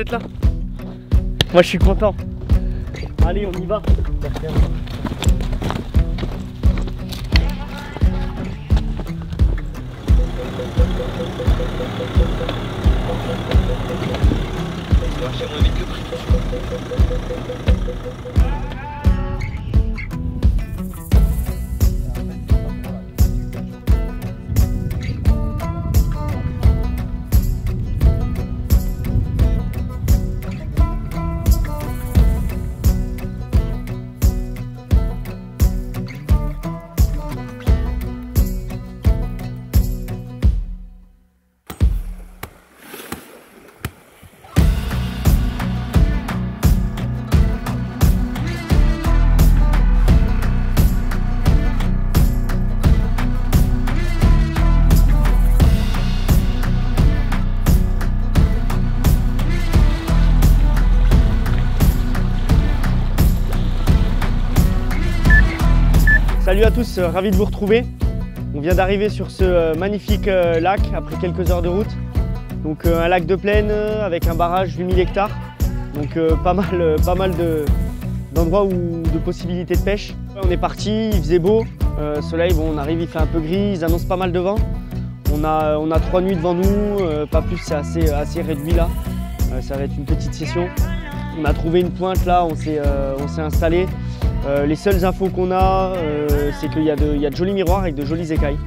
d'être là. Moi je suis content. Allez, on y va. Marcher moins vite que prévu. Salut à tous, ravi de vous retrouver. On vient d'arriver sur ce magnifique lac après quelques heures de route. Donc un lac de plaine avec un barrage 8000 hectares. Donc pas mal d'endroits de possibilités de pêche. On est parti, il faisait beau. Soleil, bon, on arrive, il fait un peu gris, ils annoncent pas mal de vent. On a 3 nuits devant nous, pas plus, c'est assez réduit là. Ça va être une petite session. On a trouvé une pointe là, on s'est installé. Les seules infos qu'on a, c'est qu'il y a de jolis miroirs avec de jolies écailles.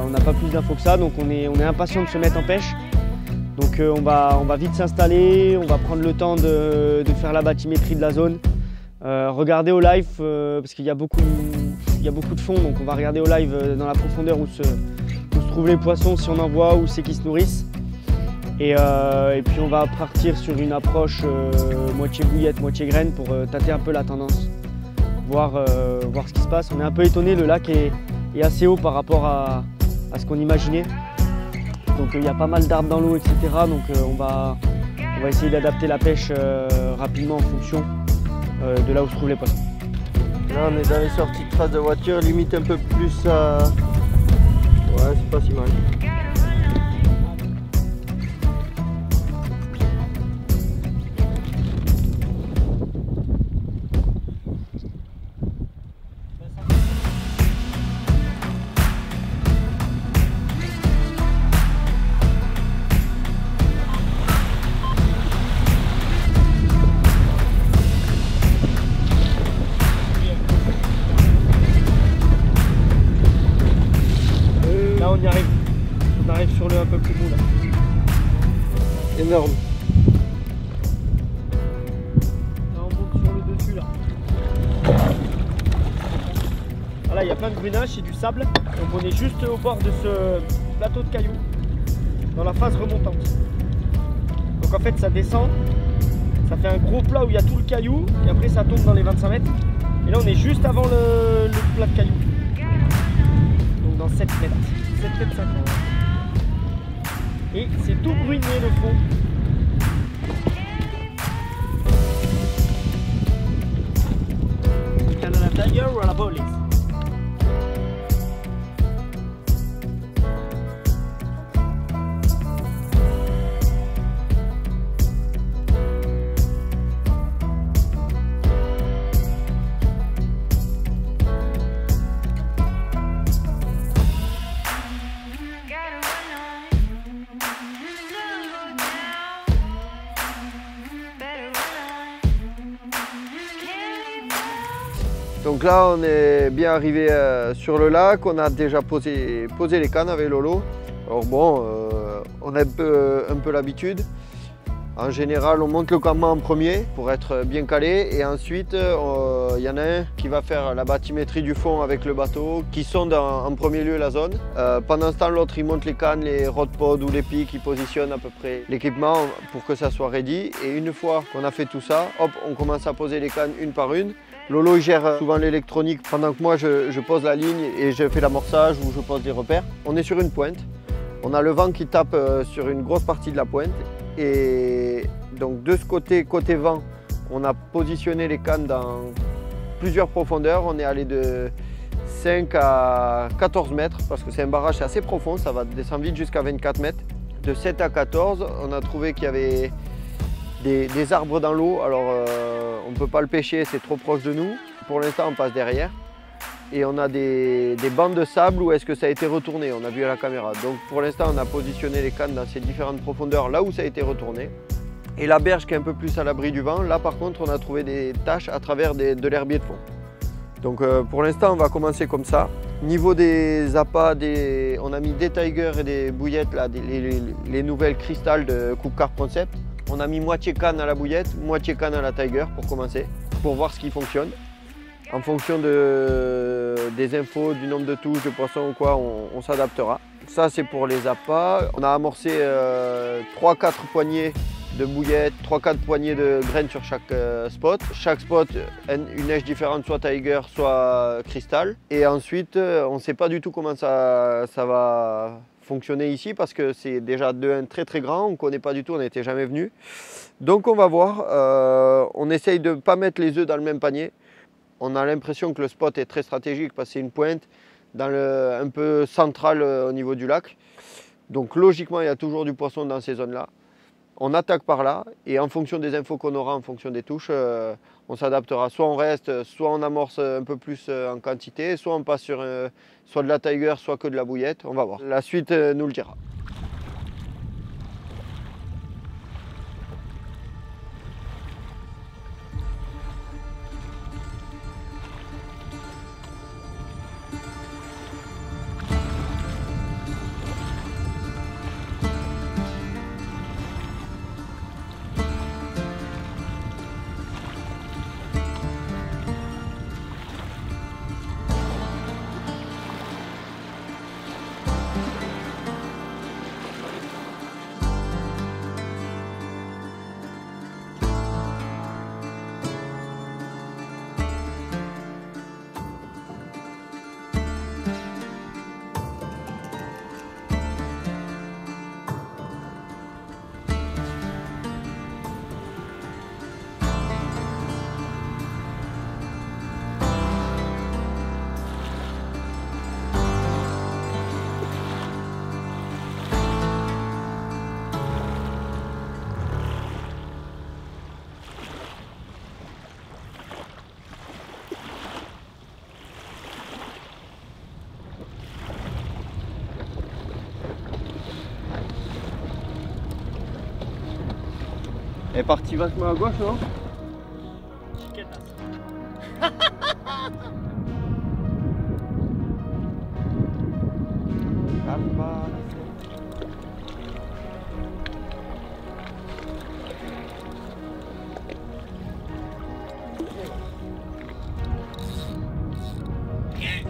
On n'a pas plus d'infos que ça, donc on est impatient de se mettre en pêche. Donc on va vite s'installer, on va prendre le temps de faire la bathymétrie de la zone. Regarder au live, parce qu'il y a beaucoup de fond, donc on va regarder au live dans la profondeur où se trouvent les poissons, si on en voit, où c'est qu'ils se nourrissent. Et puis on va partir sur une approche moitié bouillette, moitié graine pour tâter un peu la tendance. Voir ce qui se passe. On est un peu étonné, le lac est assez haut par rapport à ce qu'on imaginait. Donc il y a pas mal d'arbres dans l'eau, etc. Donc on va essayer d'adapter la pêche rapidement en fonction de là où se trouvent les poissons. Là on est dans les sorties de traces de voiture, limite un peu plus à... Ouais, c'est pas si mal. On arrive sur le un peu plus mou là. Énorme. Là, on monte sur le dessus là. Voilà, il y a plein de brunages, c'est du sable. Donc on est juste au bord de ce plateau de cailloux, dans la phase remontante. Donc en fait ça descend, ça fait un gros plat où il y a tout le caillou, et après ça tombe dans les 25 mètres. Et là on est juste avant le plat de cailloux. Donc dans 7 mètres. 7 mètres 50. Et c'est tout brunier le fond. Canada Tiger ou la police? Donc là on est bien arrivé sur le lac, on a déjà posé les cannes avec Lolo. Alors bon, on a un peu l'habitude. En général on monte le campement en premier pour être bien calé et ensuite il y en a un qui va faire la bathymétrie du fond avec le bateau, qui sonde en premier lieu la zone. Pendant ce temps l'autre il monte les cannes, les rod pods ou les pics, il positionne à peu près l'équipement pour que ça soit ready. Et une fois qu'on a fait tout ça, hop, on commence à poser les cannes une par une. Lolo il gère souvent l'électronique pendant que moi je pose la ligne et je fais l'amorçage ou je pose des repères. On est sur une pointe, on a le vent qui tape sur une grosse partie de la pointe et donc de ce côté vent, on a positionné les cannes dans plusieurs profondeurs. On est allé de 5 à 14 mètres parce que c'est un barrage assez profond, ça va descendre vite jusqu'à 24 mètres. De 7 à 14, on a trouvé qu'il y avait des arbres dans l'eau. Alors on ne peut pas le pêcher, c'est trop proche de nous. Pour l'instant on passe derrière. Et on a des bandes de sable où est-ce que ça a été retourné, on a vu à la caméra. Donc pour l'instant on a positionné les cannes dans ces différentes profondeurs là où ça a été retourné. Et la berge qui est un peu plus à l'abri du vent, là par contre on a trouvé des taches à travers de l'herbier de fond. Donc pour l'instant on va commencer comme ça. Niveau des appâts, on a mis des tigers et des bouillettes, là, les nouvelles cristal de Coupe Carp Concept. On a mis moitié canne à la bouillette, moitié canne à la tiger pour commencer, pour voir ce qui fonctionne. En fonction des infos, du nombre de touches, de poissons ou quoi, on s'adaptera. Ça c'est pour les appâts. On a amorcé 3-4 poignées de bouillettes, 3-4 poignées de graines sur chaque spot. Chaque spot, une neige différente, soit tiger, soit cristal. Et ensuite, on ne sait pas du tout comment ça va fonctionner ici parce que c'est déjà de 1 très très grand, on ne connaît pas du tout, on n'était jamais venu. Donc on va voir, on essaye de ne pas mettre les œufs dans le même panier. On a l'impression que le spot est très stratégique parce que c'est une pointe un peu centrale au niveau du lac. Donc logiquement, il y a toujours du poisson dans ces zones-là. On attaque par là et en fonction des infos qu'on aura, en fonction des touches, on s'adaptera. Soit on reste, soit on amorce un peu plus en quantité, soit on passe sur soit de la tiger, soit que de la bouillette. On va voir. La suite nous le dira. Elle est partie vachement à gauche, non?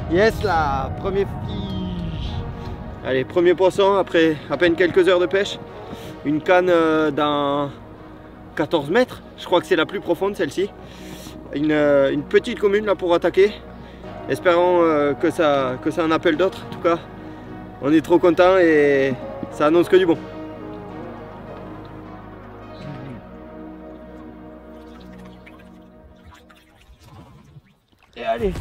Yes là, premier fiche. Allez, premier poisson après à peine quelques heures de pêche. Une canne dans 14 mètres, je crois que c'est la plus profonde celle-ci. Une petite commune là pour attaquer. Espérons que ça en appelle d'autres. En tout cas, on est trop contents et ça annonce que du bon. Et allez!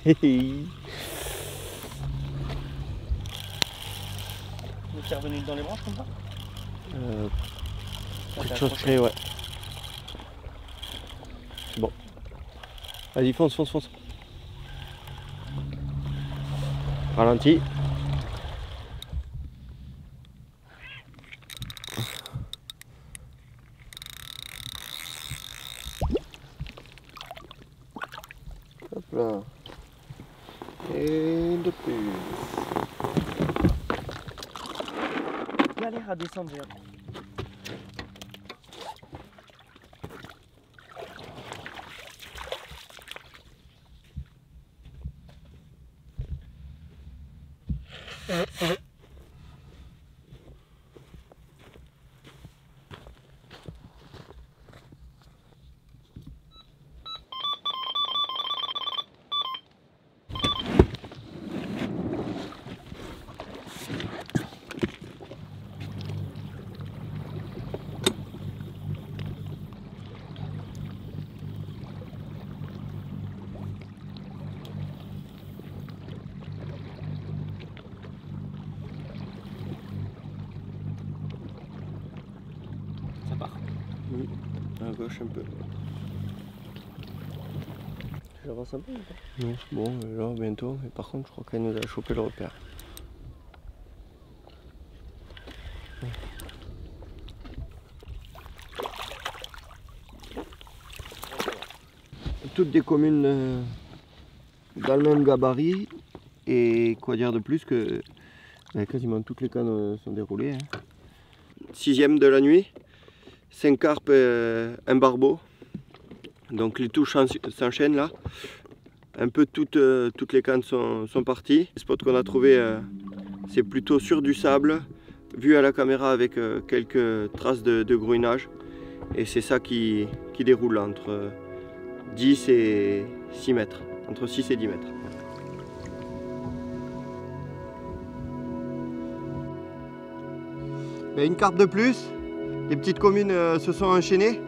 Donc il est revenu dans les branches comme ça quelque chose près, ouais. Bon. Vas-y, fonce, fonce, fonce. Ralenti. Hop là. Et de plus. Galère à descendre, j'ai ça part. Oui, à gauche un peu. J'avance un peu ou pas? Non, bon, là bientôt, mais par contre je crois qu'elle nous a chopé le repère. Toutes des communes dans le même gabarit, et quoi dire de plus que quasiment toutes les cannes sont déroulées. Hein. 6e de la nuit, 5 carpes, un barbeau. Donc les touches s'enchaînent là. Un peu toutes les cannes sont parties. Le spot qu'on a trouvé, c'est plutôt sur du sable, vu à la caméra avec quelques traces de grouinage. Et c'est ça qui déroule entre 10 et 6 mètres. Entre 6 et 10 mètres. Une carpe de plus. Les petites communes se sont enchaînées.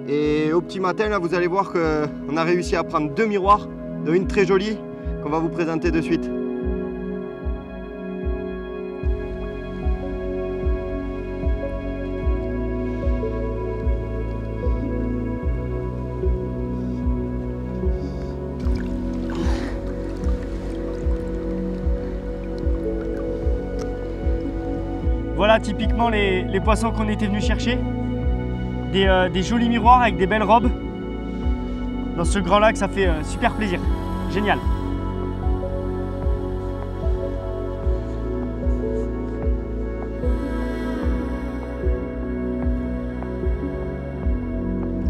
Et au petit matin, là, vous allez voir qu'on a réussi à prendre 2 miroirs, dont une très jolie qu'on va vous présenter de suite. Voilà typiquement les poissons qu'on était venus chercher. Des jolis miroirs avec des belles robes. Dans ce grand lac, ça fait super plaisir. Génial.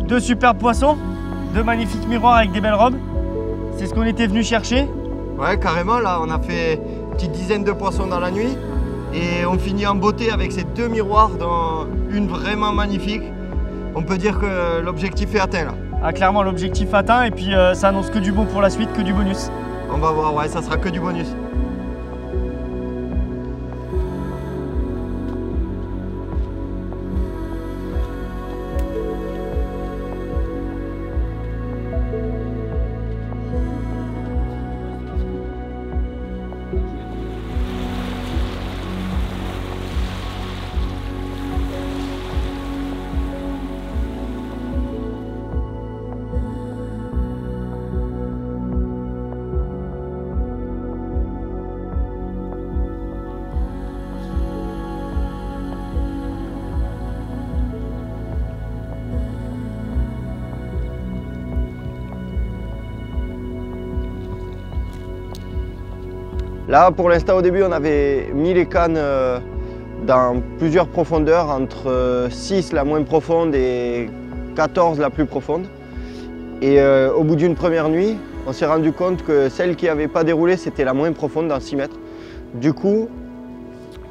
Deux superbes poissons, deux magnifiques miroirs avec des belles robes. C'est ce qu'on était venu chercher. Ouais, carrément, là, on a fait une petite dizaine de poissons dans la nuit. Et on finit en beauté avec ces 2 miroirs, dont une vraiment magnifique. On peut dire que l'objectif est atteint là. Ah, clairement l'objectif atteint et puis ça annonce que du bon pour la suite, que du bonus. On va voir, ouais, ça sera que du bonus. Là, pour l'instant, au début, on avait mis les cannes dans plusieurs profondeurs, entre 6 la moins profonde et 14 la plus profonde. Et au bout d'une première nuit, on s'est rendu compte que celle qui n'avait pas déroulé, c'était la moins profonde, dans 6 mètres. Du coup,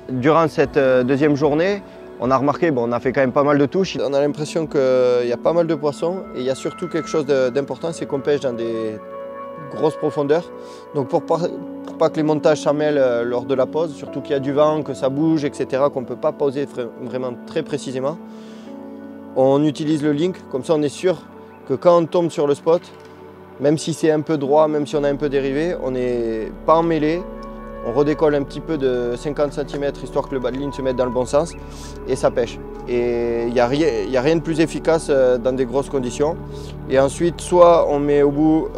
durant cette deuxième journée, on a remarqué, bon, on a fait quand même pas mal de touches. On a l'impression qu'il y a pas mal de poissons et il y a surtout quelque chose d'important, c'est qu'on pêche dans des grosses profondeurs. Donc pour pas que les montages s'en mêlent lors de la pose, surtout qu'il y a du vent, que ça bouge, etc., qu'on ne peut pas poser vraiment très précisément, on utilise le link, comme ça on est sûr que quand on tombe sur le spot, Même si c'est un peu droit, même si on a un peu dérivé, on n'est pas emmêlé. On redécolle un petit peu de 50 cm histoire que le bas de ligne se mette dans le bon sens et ça pêche. Et il n'y a rien de plus efficace dans des grosses conditions. Et ensuite, soit on met au bout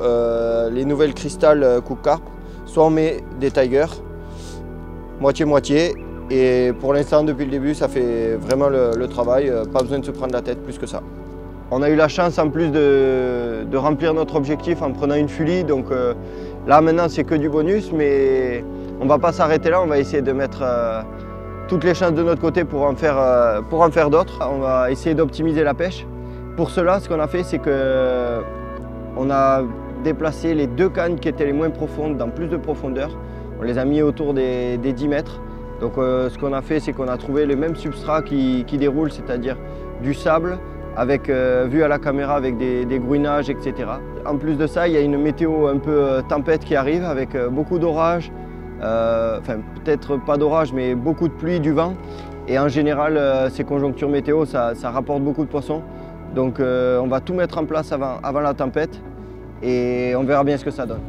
les nouvelles Cristal coupe carpe, soit on met des Tiger, moitié-moitié. Et pour l'instant, depuis le début, ça fait vraiment le travail. Pas besoin de se prendre la tête plus que ça. On a eu la chance en plus de remplir notre objectif en prenant une Fully. Donc là, maintenant, c'est que du bonus, mais on ne va pas s'arrêter là. On va essayer de mettre toutes les chances de notre côté pour en faire d'autres. On va essayer d'optimiser la pêche. Pour cela, ce qu'on a fait, c'est qu'on a déplacé les 2 cannes qui étaient les moins profondes dans plus de profondeur. On les a mis autour des 10 mètres. Donc ce qu'on a fait, c'est qu'on a trouvé le même substrat qui déroule, c'est-à-dire du sable, avec vue à la caméra avec des grouinages, etc. En plus de ça, il y a une météo un peu tempête qui arrive avec beaucoup d'orages, enfin peut-être pas d'orage, mais beaucoup de pluie, du vent. Et en général, ces conjonctures météo, ça rapporte beaucoup de poissons. Donc on va tout mettre en place avant la tempête et on verra bien ce que ça donne.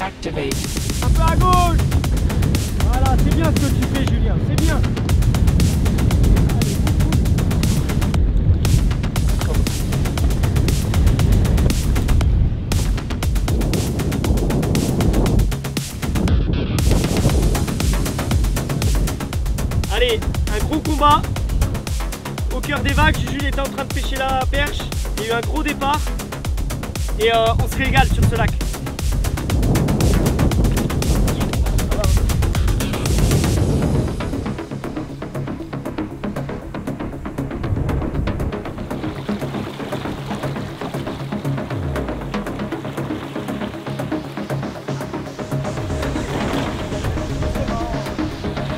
Activate. Un peu à gauche. Voilà, c'est bien ce que tu fais, Julien, c'est bien. Allez, un gros combat. Au cœur des vagues, Jules était en train de pêcher la perche. Il y a eu un gros départ. Et on se régale sur ce lac.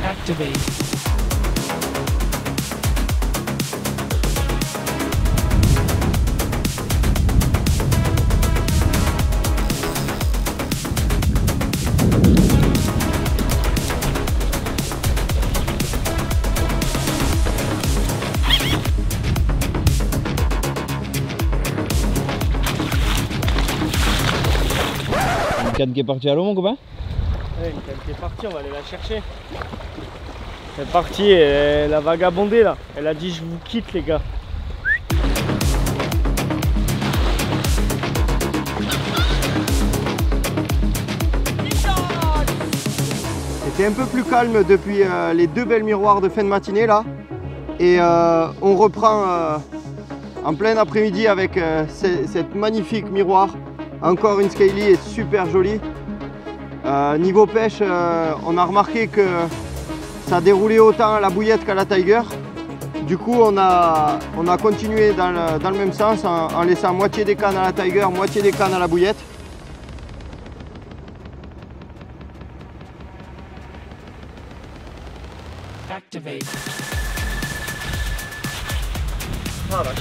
Activate. Une canne qui est partie à l'eau, mon copain? Ouais, une canne qui est partie, on va aller la chercher. Elle est partie, elle a vagabondé là. Elle a dit je vous quitte les gars. C'était un peu plus calme depuis les 2 belles miroirs de fin de matinée là. Et on reprend en plein après-midi avec cette magnifique miroir. Encore une scaly et super jolie. Niveau pêche, on a remarqué que ça déroulait autant à la bouillette qu'à la Tiger. Du coup, on a continué dans le même sens en laissant moitié des cannes à la Tiger, moitié des cannes à la bouillette. Activate. Ah, vache.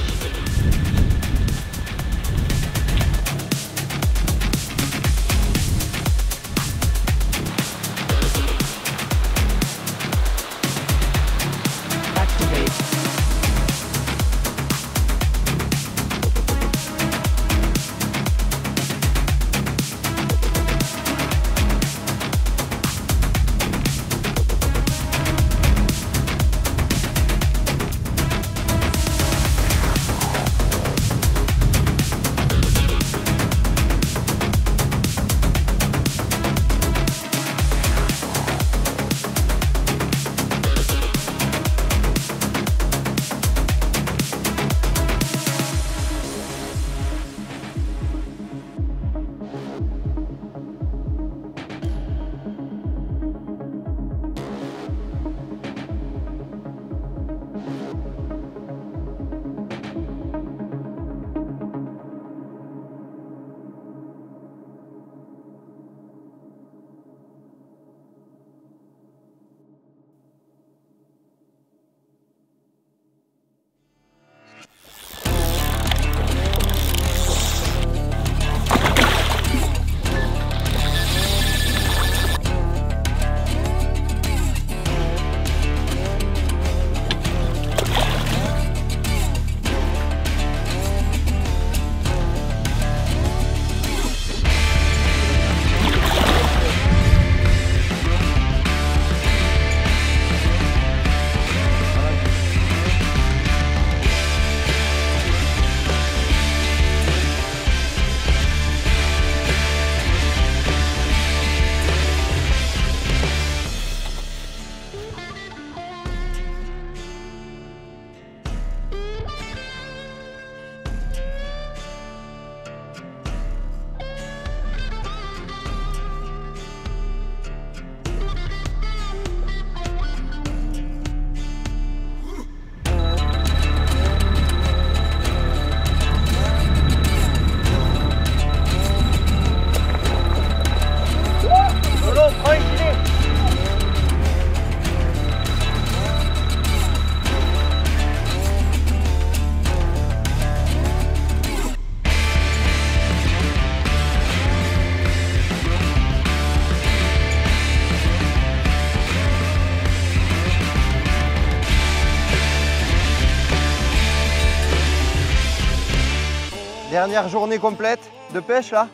Dernière journée complète de pêche là,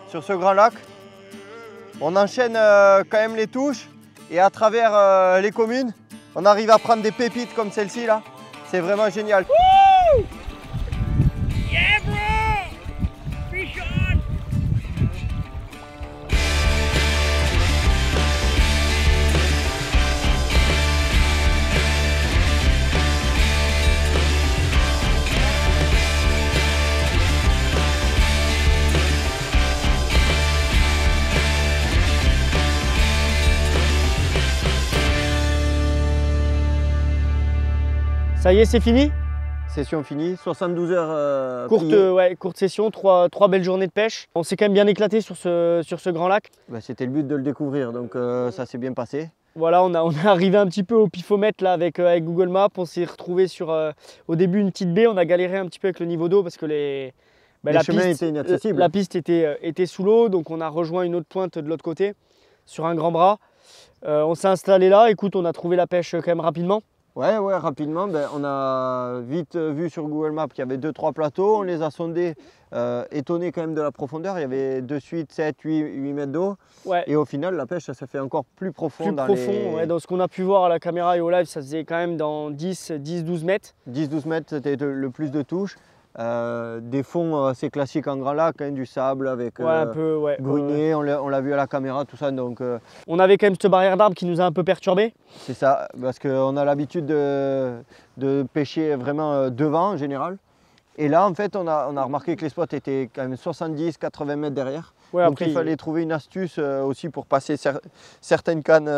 sur ce grand lac. On enchaîne quand même les touches et à travers les communes, on arrive à prendre des pépites comme celle-ci là. C'est vraiment génial. Woo! Yeah, bro! Fish on! Ça y est, c'est fini. Session finie, 72 heures Courte, pliées. ouais, courte session, trois belles journées de pêche. On s'est quand même bien éclaté sur ce grand lac. Bah, c'était le but de le découvrir, donc ça s'est bien passé. Voilà, on est arrivé un petit peu au pifomètre là avec Google Maps. On s'est retrouvé sur au début une petite baie. On a galéré un petit peu avec le niveau d'eau parce que Les chemins étaient inaccessibles. La piste était sous l'eau, donc on a rejoint une autre pointe de l'autre côté sur un grand bras. On s'est installé là. Écoute, on a trouvé la pêche quand même rapidement. Ouais, rapidement, on a vite vu sur Google Maps qu'il y avait 2-3 plateaux, on les a sondés, étonnés quand même de la profondeur, il y avait de suite 7, 8 mètres d'eau, Ouais. et au final la pêche ça s'est fait encore plus profond. Plus dans profond, les ouais, dans ce qu'on a pu voir à la caméra et au live, ça faisait quand même dans 10-12 mètres. 10-12 mètres, c'était le plus de touches, des fonds assez classiques en grand lac, hein, du sable avec Ouais, un peu, ouais. grunier, on l'a vu à la caméra, tout ça, donc On avait quand même cette barrière d'arbres qui nous a un peu perturbé. c'est ça, parce qu'on a l'habitude de pêcher vraiment devant en général. Et là, en fait, on a remarqué que les spots étaient quand même 70-80 mètres derrière. Ouais, Donc après, il fallait trouver une astuce aussi pour passer certaines cannes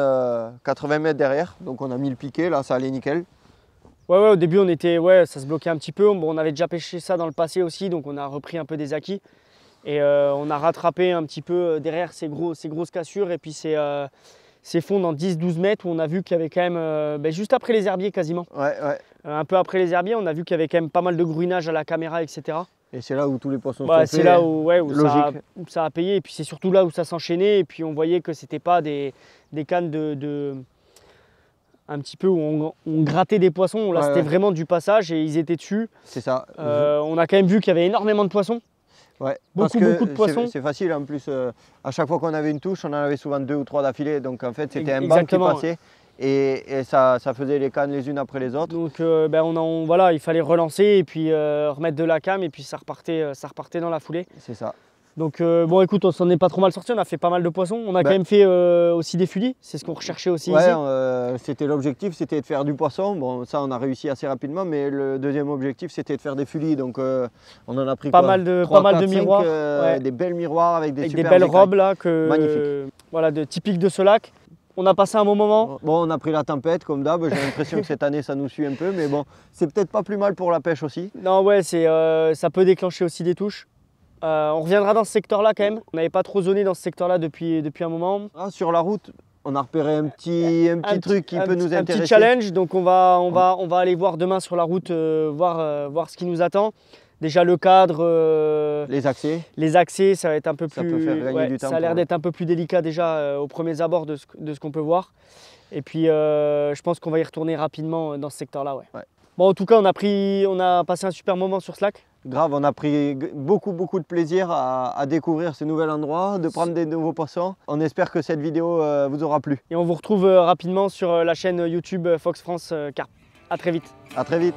80 mètres derrière. Donc on a mis le piquet, là ça allait nickel. Ouais, au début, ça se bloquait un petit peu. Bon, on avait déjà pêché ça dans le passé aussi, donc on a repris un peu des acquis. Et on a rattrapé un petit peu derrière ces grosses cassures et puis ces fonds dans 10-12 mètres où on a vu qu'il y avait quand même, juste après les herbiers quasiment. Ouais. Un peu après les herbiers, on a vu qu'il y avait quand même pas mal de gruinage à la caméra, etc. Et c'est là où tous les poissons Bah, sont c'est faits, là hein. où ça a payé. Et puis c'est surtout là où ça s'enchaînait. Et puis on voyait que c'était pas des cannes un petit peu où on grattait des poissons. Là, Ouais, c'était ouais. vraiment du passage et ils étaient dessus. C'est ça. On a quand même vu qu'il y avait énormément de poissons. Ouais, beaucoup de poissons. C'est facile en plus. À chaque fois qu'on avait une touche, on en avait souvent 2 ou 3 d'affilée. Donc en fait, c'était un banc qui Exactement, passait. Et ça faisait les cannes les unes après les autres. Donc voilà, il fallait relancer et puis remettre de la cam et puis ça repartait dans la foulée. C'est ça. Donc bon, écoute, on s'en est pas trop mal sorti, on a fait pas mal de poissons. On a quand même fait aussi des fulis, c'est ce qu'on recherchait aussi ici. C'était l'objectif, c'était de faire du poisson. Bon, ça on a réussi assez rapidement, mais le deuxième objectif c'était de faire des fulis. Donc on en a pris pas mal de miroirs, des belles miroirs avec des avec des super belles écailles. robes là, Magnifique. Voilà, typiques de ce lac. On a passé un bon moment. Bon, on a pris la tempête comme d'hab. J'ai l'impression que cette année ça nous suit un peu, mais bon, c'est peut-être pas plus mal pour la pêche aussi. Non, ouais, ça peut déclencher aussi des touches. On reviendra dans ce secteur-là quand même. On n'avait pas trop zoné dans ce secteur-là depuis un moment. Ah, sur la route, on a repéré un petit truc qui peut nous intéresser. Un petit challenge, donc on va aller voir demain sur la route, voir ce qui nous attend. Déjà le cadre, Les accès. les accès, ça va être un peu Ça plus. peut faire gagner du temps Ça a l'air pour- d'être un peu plus délicat déjà aux premiers abords de ce qu'on peut voir. Et puis je pense qu'on va y retourner rapidement dans ce secteur-là. Ouais. Ouais. Bon, en tout cas, on a passé un super moment sur ce lac. Grave, on a pris beaucoup de plaisir à découvrir ce nouvel endroit, de prendre des nouveaux poissons. On espère que cette vidéo vous aura plu. Et on vous retrouve rapidement sur la chaîne YouTube Fox France Carp. À très vite. À très vite.